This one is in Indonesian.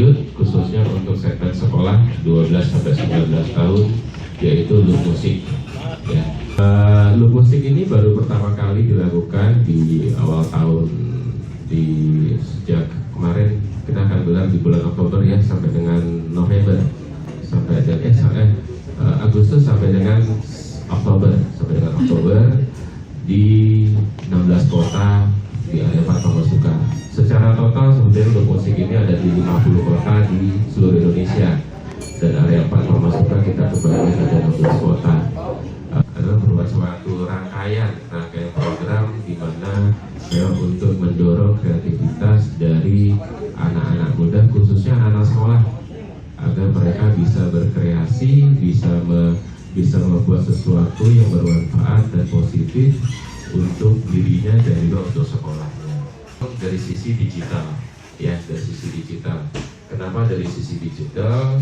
Youth, khususnya untuk segmen sekolah 12-19 tahun, yaitu Loop Musik. Ya. Loop Musik ini baru pertama kali dilakukan di awal tahun, sejak kemarin kita akan gelar di bulan Oktober ya, sampai dengan November, sampai dengan Agustus sampai dengan Oktober, di 16 kota di area Fatmawasuka. Secara total sebenarnya Loop Musik ini ada di 50 kota di seluruh Indonesia, dan area Fatmawasuka kita kembali ada 16 kota. Adalah merupakan suatu rangkaian program di mana untuk mendorong kreativitas dari anak-anak muda, khususnya anak sekolah, agar mereka bisa berkreasi, bisa membuat sesuatu yang bermanfaat dan positif untuk dirinya dan juga untuk sekolahnya. Dari sisi digital, ya, dari sisi digital. Kenapa dari sisi digital?